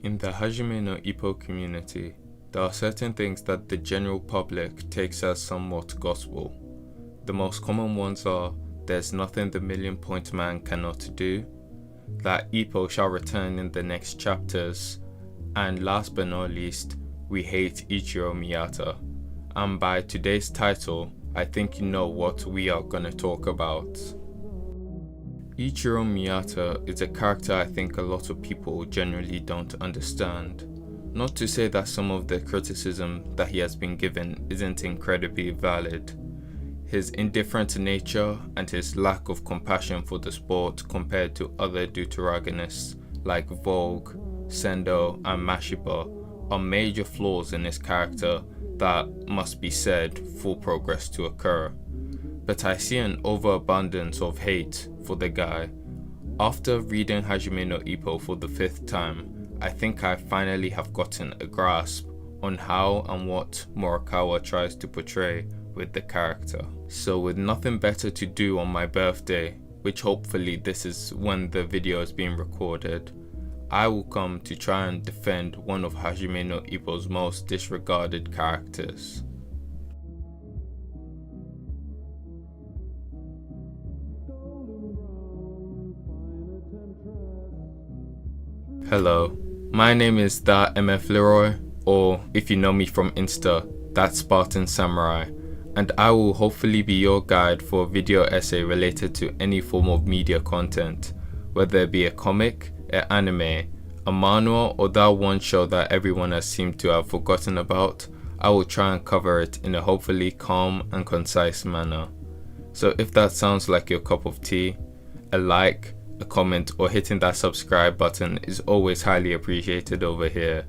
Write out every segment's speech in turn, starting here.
In the Hajime no Ippo community, there are certain things that the general public takes as somewhat gospel. The most common ones are, there's nothing the million-point man cannot do, that Ippo shall return in the next chapters, and last but not least, we hate Ichiro Miyata. And by today's title, I think you know what we are gonna talk about. Ichiro Miyata is a character I think a lot of people generally don't understand. Not to say that some of the criticism that he has been given isn't incredibly valid. His indifferent nature and his lack of compassion for the sport compared to other deuteragonists like Vogue, Sendo and Mashiba are major flaws in his character that must be said for progress to occur. But I see an overabundance of hate for the guy. After reading Hajime no Ippo for the 5th time, I think I finally have gotten a grasp on how and what Morikawa tries to portray with the character. So with nothing better to do on my birthday, which hopefully this is when the video is being recorded, I will come to try and defend one of Hajime no Ippo's most disregarded characters. Hello, my name is that MF Leroy, or if you know me from Insta, that spartansamuraii, and I will hopefully be your guide for a video essay related to any form of media content, whether it be a comic, an anime, a manhwa, or that one show that everyone has seemed to have forgotten about. I will try and cover it in a hopefully calm and concise manner. So if that sounds like your cup of tea, a like, a comment or hitting that subscribe button is always highly appreciated over here.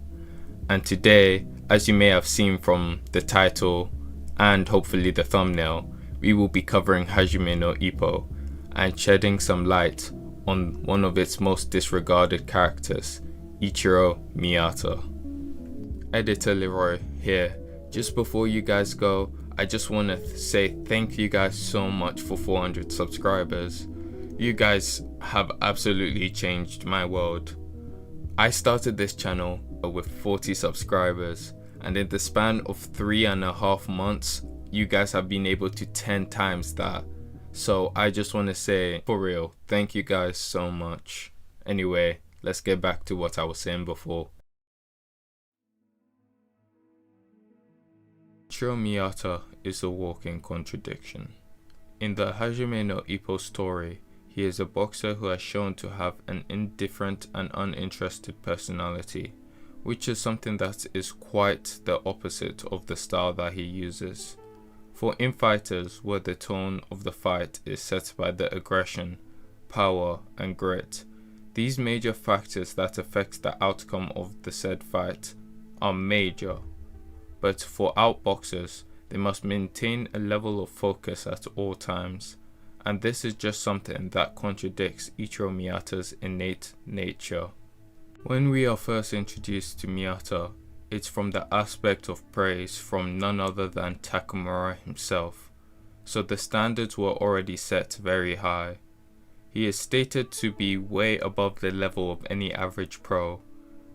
And today, as you may have seen from the title and hopefully the thumbnail, we will be covering Hajime no Ippo and shedding some light on one of its most disregarded characters, Ichiro Miyata. Editor Leroy here. Just before you guys go, I just want to say thank you guys so much for 400 subscribers. You guys have absolutely changed my world. I started this channel with 40 subscribers, and in the span of 3.5 months, you guys have been able to 10 times that. So I just want to say, for real, thank you guys so much. Anyway, let's get back to what I was saying before. Ichiro Miyata is a walking contradiction. In the Hajime no Ippo story, he is a boxer who has shown to have an indifferent and uninterested personality, which is something that is quite the opposite of the style that he uses. For infighters, where the tone of the fight is set by the aggression, power and grit, these major factors that affect the outcome of the said fight are major. But for outboxers, they must maintain a level of focus at all times. And this is just something that contradicts Ichiro Miyata's innate nature. When we are first introduced to Miyata, it's from the aspect of praise from none other than Takamura himself, so the standards were already set very high. He is stated to be way above the level of any average pro,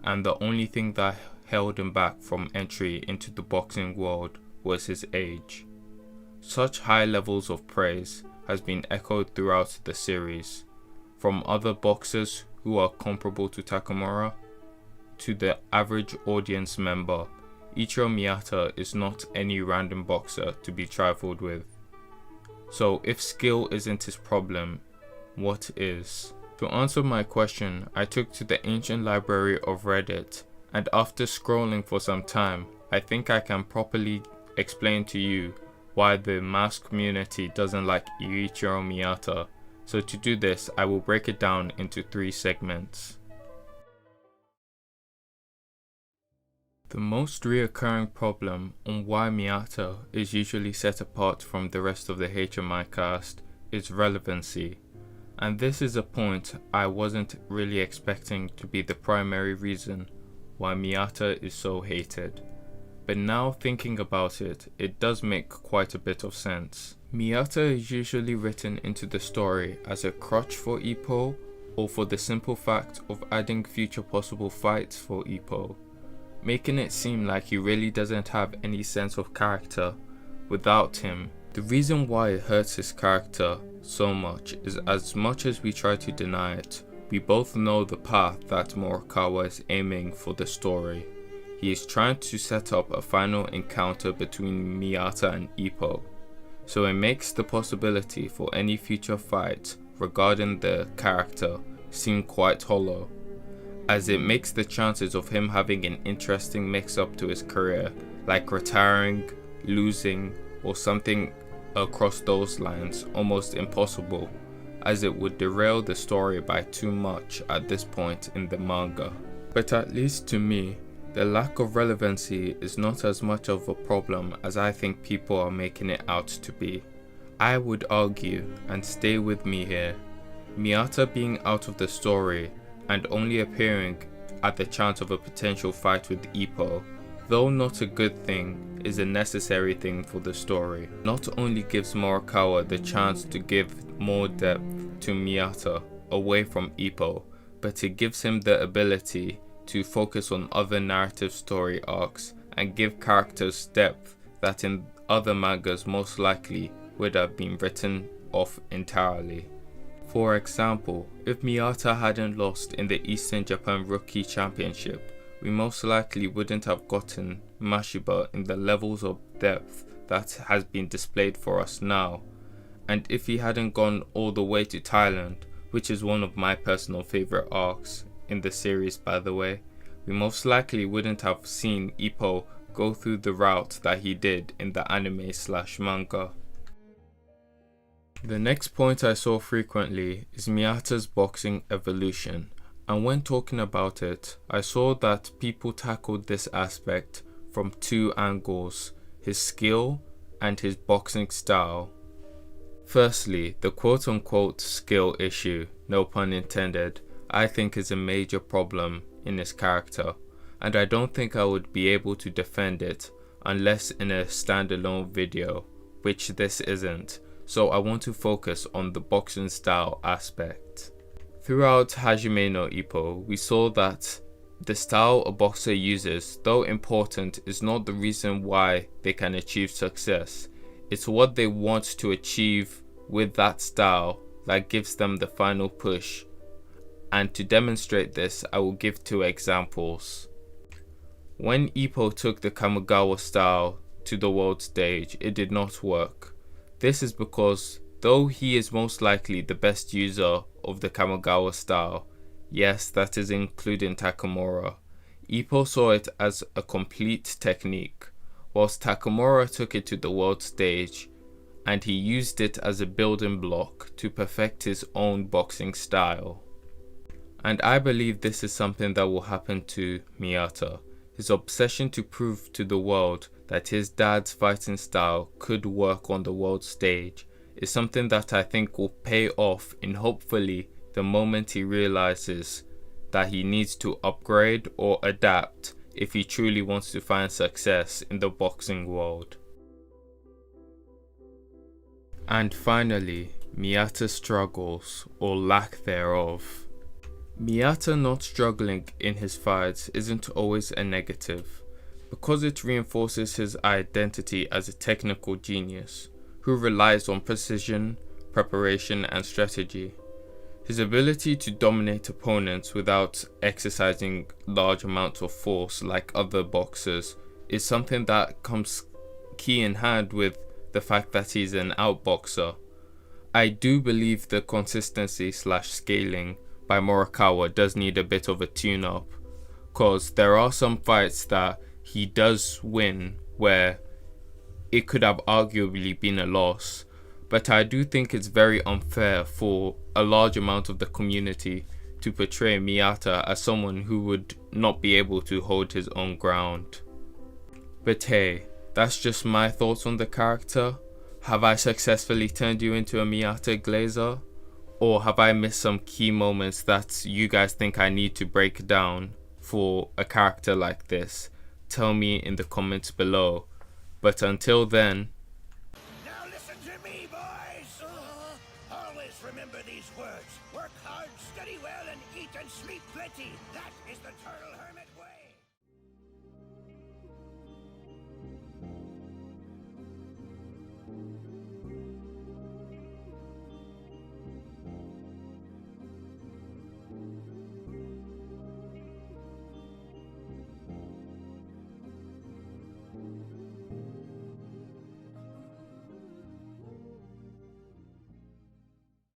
and the only thing that held him back from entry into the boxing world was his age. Such high levels of praise has been echoed throughout the series, from other boxers who are comparable to Takamura to the average audience member. Ichiro Miyata is not any random boxer to be trifled with. So if skill isn't his problem, what is? To answer my question, I took to the ancient library of Reddit, and after scrolling for some time, I think I can properly explain to you why the mass community doesn't like Ichiro Miyata. So to do this, I will break it down into 3 segments. The most reoccurring problem on why Miyata is usually set apart from the rest of the HMI cast is relevancy, and this is a point I wasn't really expecting to be the primary reason why Miyata is so hated. But now thinking about it, it does make quite a bit of sense. Miyata is usually written into the story as a crutch for Ippo or for the simple fact of adding future possible fights for Ippo, making it seem like he really doesn't have any sense of character without him. The reason why it hurts his character so much is, as much as we try to deny it, we both know the path that Morikawa is aiming for the story. He is trying to set up a final encounter between Miyata and Ippo, so it makes the possibility for any future fight regarding the character seem quite hollow, as it makes the chances of him having an interesting mix-up to his career, like retiring, losing, or something across those lines, almost impossible, as it would derail the story by too much at this point in the manga. But at least to me, the lack of relevancy is not as much of a problem as I think people are making it out to be. I would argue, and stay with me here, Miyata being out of the story and only appearing at the chance of a potential fight with Ippo, though not a good thing, is a necessary thing for the story. Not only gives Morikawa the chance to give more depth to Miyata away from Ippo, but it gives him the ability to focus on other narrative story arcs and give characters depth that in other mangas most likely would have been written off entirely. For example, if Miyata hadn't lost in the Eastern Japan Rookie Championship, we most likely wouldn't have gotten Mashiba in the levels of depth that has been displayed for us now. And if he hadn't gone all the way to Thailand, which is one of my personal favorite arcs in the series by the way, we most likely wouldn't have seen Ippo go through the route that he did in the anime/manga. The next point I saw frequently is Miyata's boxing evolution, and when talking about it, I saw that people tackled this aspect from two angles: his skill and his boxing style. Firstly, the quote-unquote skill issue, no pun intended, I think is a major problem in his character, and I don't think I would be able to defend it unless in a standalone video, which this isn't, so I want to focus on the boxing style aspect. Throughout Hajime no Ippo, we saw that the style a boxer uses, though important, is not the reason why they can achieve success. It's what they want to achieve with that style that gives them the final push. And to demonstrate this, I will give two examples. When Ippo took the Kamigawa style to the world stage, it did not work. This is because, though he is most likely the best user of the Kamigawa style, yes, that is including Takamura, Ippo saw it as a complete technique, whilst Takamura took it to the world stage, and he used it as a building block to perfect his own boxing style. And I believe this is something that will happen to Miyata. His obsession to prove to the world that his dad's fighting style could work on the world stage is something that I think will pay off in hopefully the moment he realizes that he needs to upgrade or adapt if he truly wants to find success in the boxing world. And finally, Miyata's struggles or lack thereof. Miyata not struggling in his fights isn't always a negative, because it reinforces his identity as a technical genius who relies on precision, preparation and strategy. His ability to dominate opponents without exercising large amounts of force like other boxers is something that comes key in hand with the fact that he's an outboxer. I do believe the consistency/scaling by Morikawa does need a bit of a tune-up, cause there are some fights that he does win where it could have arguably been a loss, but I do think it's very unfair for a large amount of the community to portray Miyata as someone who would not be able to hold his own ground. But hey, that's just my thoughts on the character. Have I successfully turned you into a Miyata glazer? Or have I missed some key moments that you guys think I need to break down for a character like this? Tell me in the comments below. But until then, now listen to me, boys. Always Always remember these words. Work hard, study well, and eat and sleep plenty. That is the Turtle Hermit